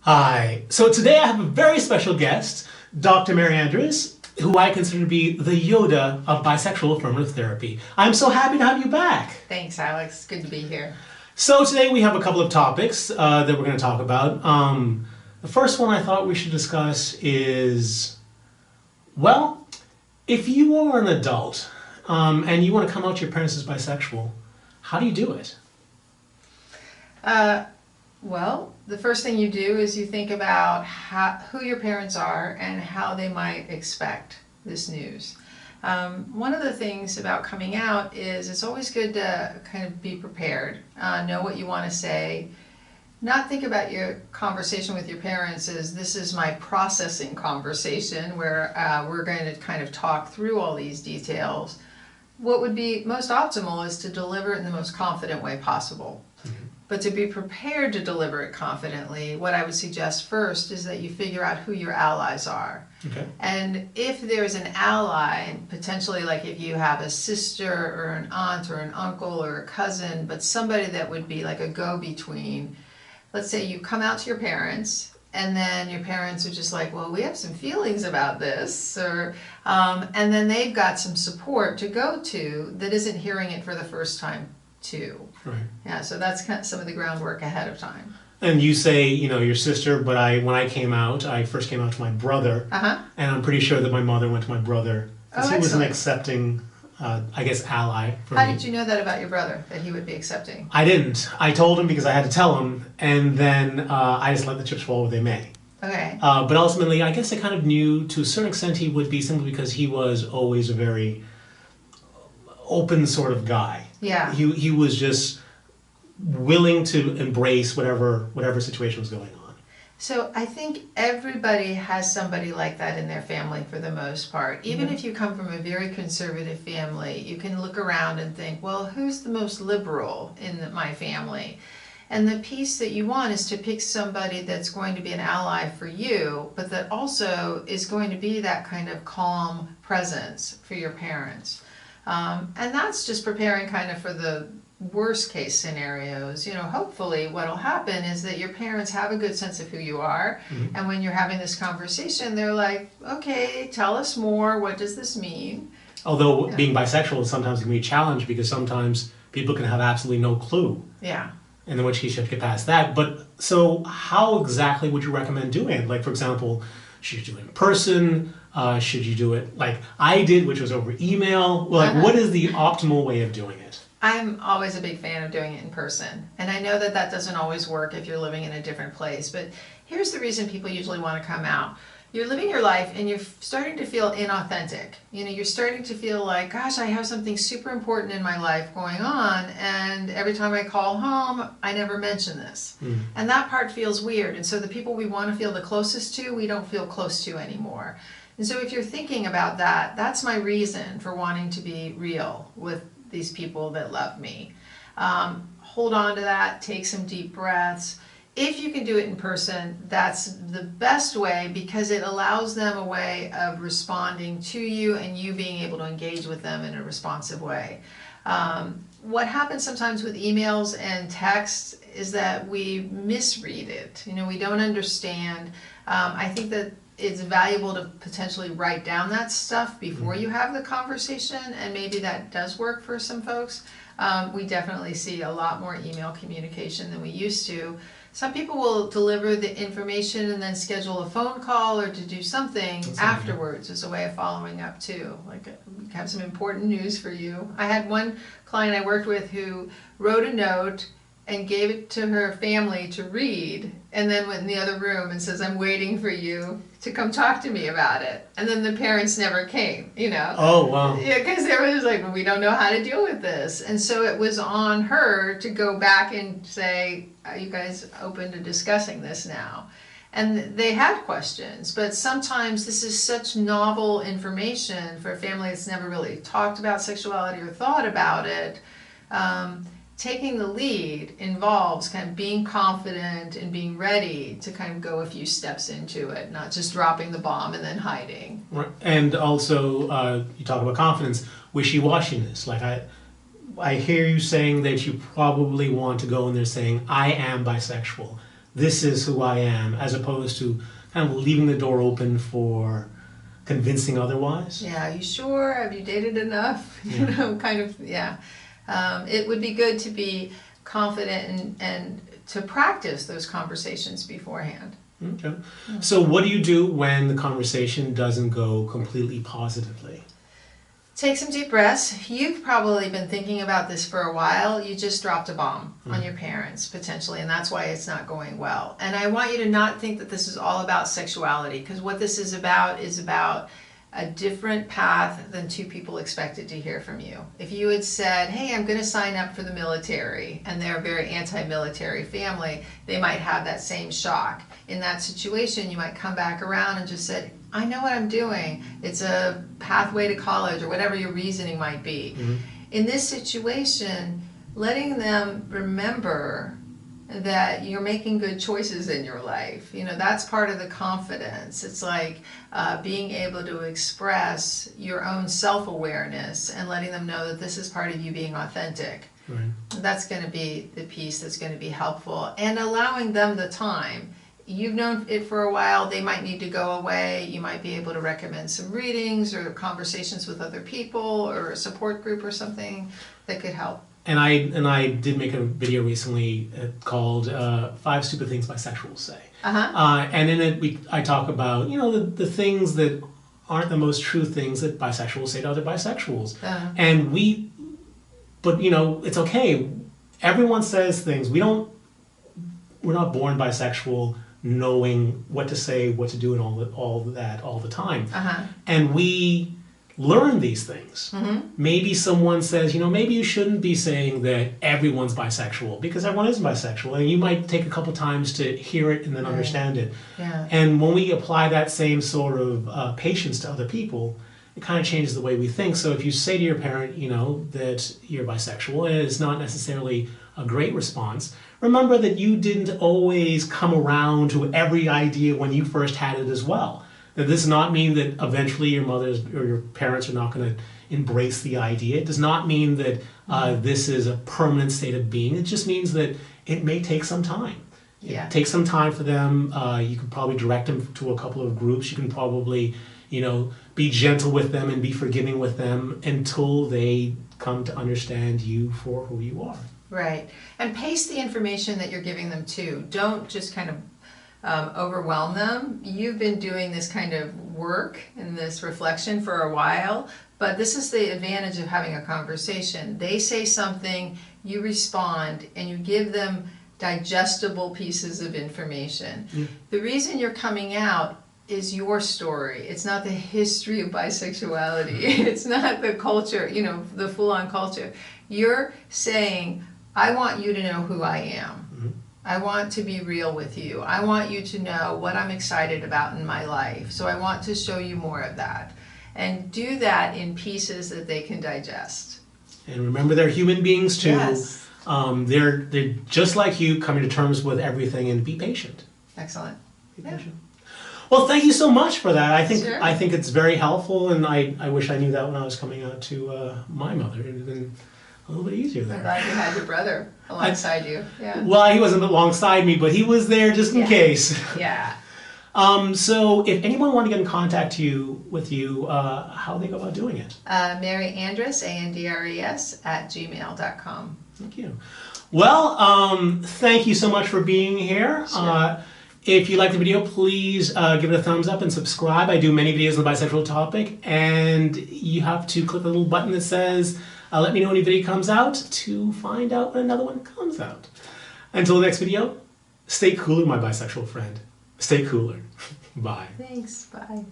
Hi. So today I have a very special guest, Dr. MaryAndres, who I consider to be the Yoda of bisexual affirmative therapy. I'm so happy to have you back. Thanks, Alex. Good to be here. So today we have a couple of topics that we're going to talk about. The first one I thought we should discuss is, well, if you are an adult and you want to come out to your parents as bisexual, how do you do it? Well, the first thing you do is you think about who your parents are and how they might expect this news. One of the things about coming out is it's always good to kind of be prepared, know what you want to say, not think about your conversation with your parents as this is my processing conversation where we're going to kind of talk through all these details. What would be most optimal is to deliver it in the most confident way possible. But to be prepared to deliver it confidently, what I would suggest first is that you figure out who your allies are. Okay. And if there's an ally, potentially like if you have a sister or an aunt or an uncle or a cousin, but somebody that would be like a go-between, let's say you come out to your parents and then your parents are just like, well, we have some feelings about this, or and then they've got some support to go to that isn't hearing it for the first time too. Right. Yeah, so that's kind of some of the groundwork ahead of time. And you say, you know, your sister, but when I came out, I first came out to my brother, and I'm pretty sure that my mother went to my brother, because he was an accepting, I guess, ally for me. How did you know that about your brother, that he would be accepting? I didn't. I told him because I had to tell him, and then I just let the chips fall where they may. Okay. But ultimately, I guess I kind of knew to a certain extent he would be, simply because he was always a very open sort of guy. Yeah. He was just willing to embrace whatever situation was going on. So I think everybody has somebody like that in their family for the most part. Even if you come from a very conservative family, you can look around and think, well, who's the most liberal in my family? And the piece that you want is to pick somebody that's going to be an ally for you, but that also is going to be that kind of calm presence for your parents. And that's just preparing kind of for the worst case scenarios. You know, hopefully what'll happen is that your parents have a good sense of who you are, and when you're having this conversation, they're like, okay, tell us more, what does this mean? Although being bisexual sometimes can be a challenge, because sometimes people can have absolutely no clue. Yeah. And in which case you have to get past that. But so how exactly would you recommend doing it? Like, for example, should you do it in person? Should you do it like I did, which was over email? Like, what is the optimal way of doing it? I'm always a big fan of doing it in person. And I know that that doesn't always work if you're living in a different place. But here's the reason people usually want to come out. You're living your life and you're starting to feel inauthentic. You know, you're starting to feel like, gosh, I have something super important in my life going on, and every time I call home, I never mention this. And that part feels weird. And so the people we want to feel the closest to, we don't feel close to anymore. And so if you're thinking about that, that's my reason for wanting to be real with these people that love me. Hold on to that, take some deep breaths. If you can do it in person, that's the best way, because it allows them a way of responding to you and you being able to engage with them in a responsive way. What happens sometimes with emails and texts is that we misread it. You know, we don't understand. I think that it's valuable to potentially write down that stuff before you have the conversation, and maybe that does work for some folks. We definitely see a lot more email communication than we used to. Some people will deliver the information and then schedule a phone call or to do something afterwards as a way of following up too. Like, we have some important news for you. I had one client I worked with who wrote a note and gave it to her family to read, and then went in the other room and says, I'm waiting for you to come talk to me about it. And then the parents never came, you know. Oh, wow. Yeah, because everyone was like, well, we don't know how to deal with this. And so it was on her to go back and say, are you guys open to discussing this now? And they had questions, but sometimes this is such novel information for a family that's never really talked about sexuality or thought about it. Taking the lead involves kind of being confident and being ready to kind of go a few steps into it, not just dropping the bomb and then hiding. Right. And also, you talk about confidence, wishy-washiness. Like, I hear you saying that you probably want to go in there saying, I am bisexual. this is who I am, as opposed to kind of leaving the door open for convincing otherwise. Yeah, are you sure? Have you dated enough? Yeah. You know, kind of, yeah. It would be good to be confident and to practice those conversations beforehand. Okay. So what do you do when the conversation doesn't go completely positively? Take some deep breaths. You've probably been thinking about this for a while. You just dropped a bomb on your parents, potentially, and that's why it's not going well. And I want you to not think that this is all about sexuality, because what this is about a different path than two people expected to hear from you. If you had said, hey, I'm going to sign up for the military, and they're a very anti-military family, they might have that same shock. In that situation, you might come back around and just said, I know what I'm doing. It's a pathway to college, or whatever your reasoning might be. Mm-hmm. In this situation, letting them remember that you're making good choices in your life. You know, that's part of the confidence. It's like being able to express your own self-awareness and letting them know that this is part of you being authentic. Right. That's going to be the piece that's going to be helpful. And allowing them the time. You've known it for a while, they might need to go away. You might be able to recommend some readings or conversations with other people or a support group or something that could help. And I did make a video recently called 5 Stupid Things Bisexuals Say. And in it I talk about, you know, the things that aren't the most true things that bisexuals say to other bisexuals. But you know, it's okay. Everyone says things. We're not born bisexual knowing what to say, what to do, and all that all the time. And we learn these things. Maybe someone says, you know, maybe you shouldn't be saying that everyone's bisexual, because everyone is bisexual, and you might take a couple times to hear it and then understand it. And when we apply that same sort of patience to other people, it kind of changes the way we think. So if you say to your parent, you know, that you're bisexual, and it's not necessarily a great response, remember that you didn't always come around to every idea when you first had it as well. That this does not mean that eventually your mothers or your parents are not going to embrace the idea. It does not mean that this is a permanent state of being. It just means that it may take some time. It takes some time for them. You can probably direct them to a couple of groups. You can probably, you know, be gentle with them and be forgiving with them until they come to understand you for who you are. Right. And pace the information that you're giving them too. Don't just kind of overwhelm them. You've been doing this kind of work and this reflection for a while, but this is the advantage of having a conversation. They say something, you respond, and you give them digestible pieces of information. The reason you're coming out is your story. It's not the history of bisexuality. It's not the culture, you know, the full-on culture. You're saying, I want you to know who I am. I want to be real with you. I want you to know what I'm excited about in my life. So I want to show you more of that. And do that in pieces that they can digest. And remember, they're human beings too. Yes. They're just like you, coming to terms with everything, and be patient. Excellent. Be patient. Well, thank you so much for that. Sure. I think it's very helpful, and I wish I knew that when I was coming out to my mother. It would have been a little bit easier there. I'm glad you had your brother alongside you. Yeah. Well, he wasn't alongside me, but he was there just in case. Yeah. So if anyone wanted to get in contact with you, how they go about doing it? MaryAndres, ANDRES, @gmail.com. Thank you. Well, thank you so much for being here. Sure. If you like the video, please give it a thumbs up and subscribe. I do many videos on the bisexual topic, and you have to click the little button that says let me know when a video comes out to find out when another one comes out. Until the next video, stay cooler, my bisexual friend. Stay cooler. Bye. Thanks. Bye.